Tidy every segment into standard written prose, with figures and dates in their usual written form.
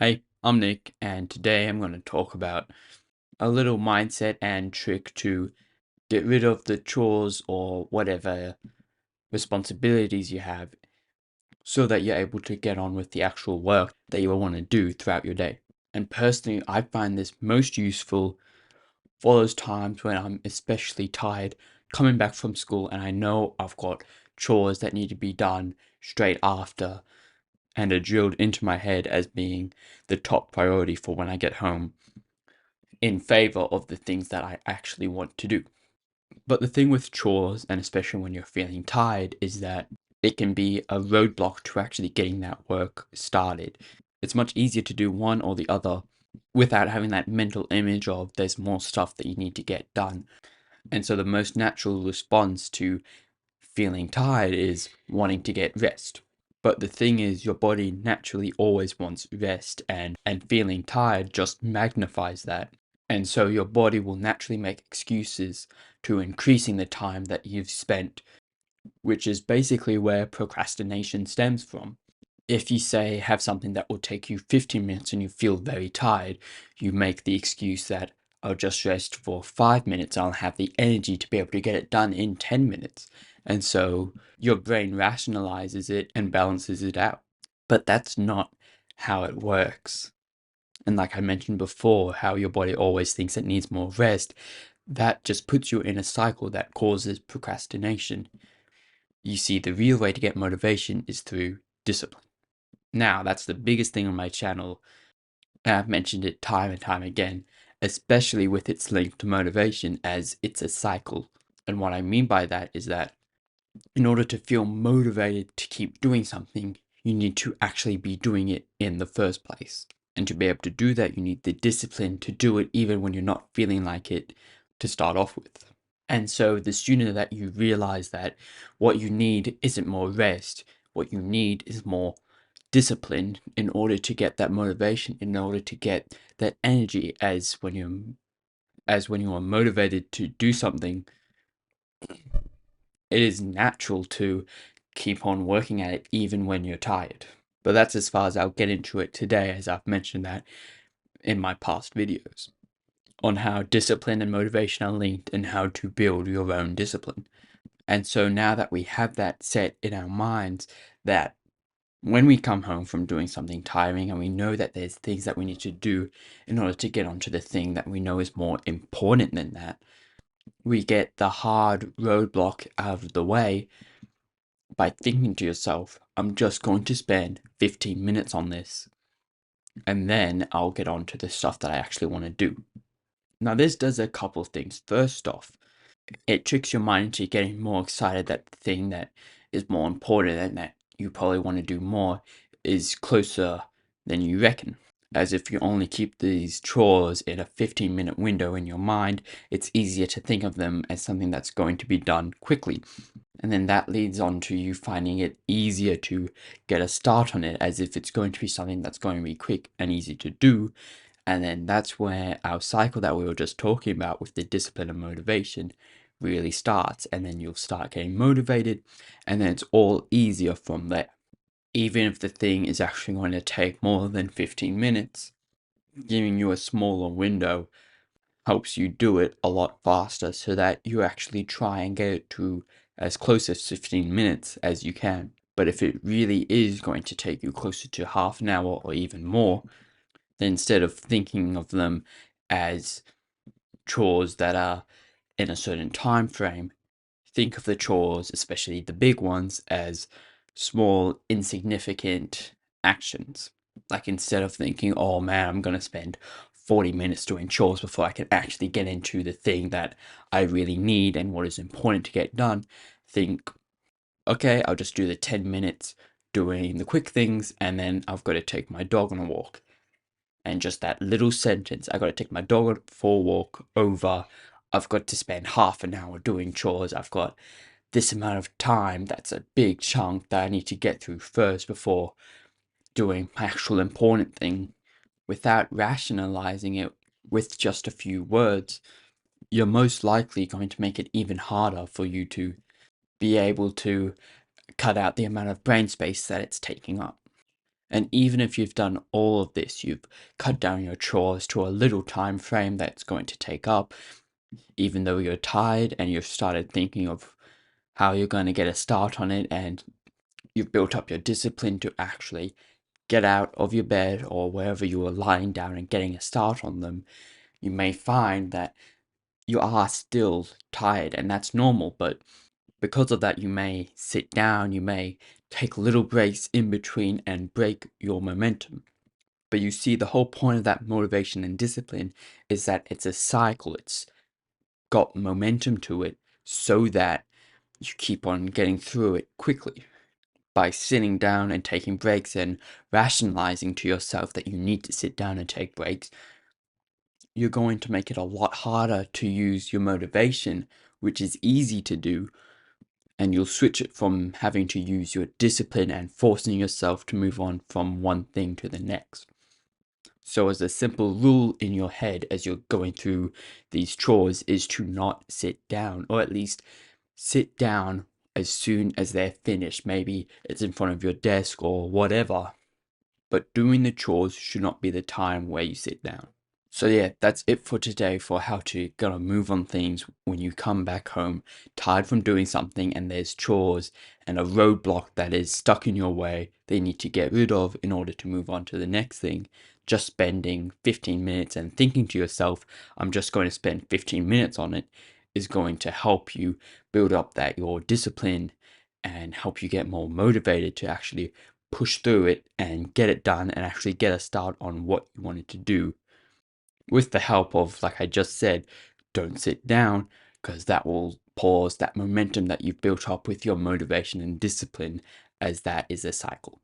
Hey, I'm Nick, and today I'm going to talk about a little mindset and trick to get rid of the chores or whatever responsibilities you have so that you're able to get on with the actual work that you want to do throughout your day. And personally, I find this most useful for those times when I'm especially tired coming back from school and I know I've got chores that need to be done straight after and are drilled into my head as being the top priority for when I get home in favor of the things that I actually want to do. But the thing with chores, and especially when you're feeling tired, is that it can be a roadblock to actually getting that work started. It's much easier to do one or the other without having that mental image of there's more stuff that you need to get done. And so the most natural response to feeling tired is wanting to get rest. But the thing is, your body naturally always wants rest, and feeling tired just magnifies that. And so your body will naturally make excuses to increasing the time that you've spent, which is basically where procrastination stems from. If you say have something that will take you 15 minutes and you feel very tired, you make the excuse that I'll just rest for 5 minutes, I'll have the energy to be able to get it done in 10 minutes. And so your brain rationalizes it and balances it out. But that's not how it works. And like I mentioned before, how your body always thinks it needs more rest, that just puts you in a cycle that causes procrastination. You see, the real way to get motivation is through discipline. Now, that's the biggest thing on my channel, and I've mentioned it time and time again, especially with its link to motivation, as it's a cycle. And what I mean by that is that in order to feel motivated to keep doing something, you need to actually be doing it in the first place. And to be able to do that, you need the discipline to do it even when you're not feeling like it to start off with. And so the sooner that you realize that what you need isn't more rest, what you need is more discipline in order to get that motivation, in order to get that energy as when you are motivated to do something, it is natural to keep on working at it even when you're tired. But that's as far as I'll get into it today, as I've mentioned that in my past videos on how discipline and motivation are linked and how to build your own discipline. And so now that we have that set in our minds, that when we come home from doing something tiring and we know that there's things that we need to do in order to get onto the thing that we know is more important than that, we get the hard roadblock out of the way by thinking to yourself, I'm just going to spend 15 minutes on this, and then I'll get on to the stuff that I actually want to do. Now, this does a couple of things. First off, it tricks your mind into getting more excited that the thing that is more important and that you probably want to do more is closer than you reckon. As if you only keep these chores in a 15-minute window in your mind, it's easier to think of them as something that's going to be done quickly. And then that leads on to you finding it easier to get a start on it as if it's going to be something that's going to be quick and easy to do. And then that's where our cycle that we were just talking about with the discipline and motivation really starts. And then you'll start getting motivated, and then it's all easier from there. Even if the thing is actually going to take more than 15 minutes, giving you a smaller window helps you do it a lot faster so that you actually try and get it to as close as 15 minutes as you can. But if it really is going to take you closer to half an hour or even more, then instead of thinking of them as chores that are in a certain time frame, think of the chores, especially the big ones, as small, insignificant actions. Like instead of thinking, oh man, I'm going to spend 40 minutes doing chores before I can actually get into the thing that I really need and what is important to get done, think, okay, I'll just do the 10 minutes doing the quick things, and then I've got to take my dog on a walk. And just that little sentence, I got to take my dog for a walk over, I've got to spend half an hour doing chores, I've got this amount of time, that's a big chunk that I need to get through first before doing my actual important thing. Without rationalizing it with just a few words, you're most likely going to make it even harder for you to be able to cut out the amount of brain space that it's taking up. And even if you've done all of this, you've cut down your chores to a little time frame that's going to take up, even though you're tired and you've started thinking of how you're going to get a start on it, and you've built up your discipline to actually get out of your bed or wherever you are lying down and getting a start on them, you may find that you are still tired, and that's normal. But because of that, you may sit down, you may take little breaks in between and break your momentum. But you see, the whole point of that motivation and discipline is that it's a cycle. It's got momentum to it so that you keep on getting through it quickly. By sitting down and taking breaks and rationalizing to yourself that you need to sit down and take breaks, you're going to make it a lot harder to use your motivation, which is easy to do, and you'll switch it from having to use your discipline and forcing yourself to move on from one thing to the next. So as a simple rule in your head as you're going through these chores is to not sit down, or at least sit down as soon as they're finished. Maybe it's in front of your desk or whatever, but doing the chores should not be the time where you sit down. So yeah, that's it for today for how to gotta move on things when you come back home, tired from doing something and there's chores and a roadblock that is stuck in your way they need to get rid of in order to move on to the next thing. Just spending 15 minutes and thinking to yourself, I'm just going to spend 15 minutes on it, is going to help you build up that your discipline and help you get more motivated to actually push through it and get it done and actually get a start on what you wanted to do, with the help of, like I just said, don't sit down, because that will pause that momentum that you've built up with your motivation and discipline, as that is a cycle.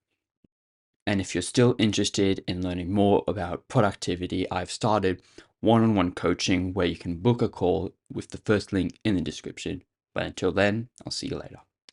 And if you're still interested in learning more about productivity, I've started one-on-one coaching where you can book a call with the first link in the description. But until then, I'll see you later.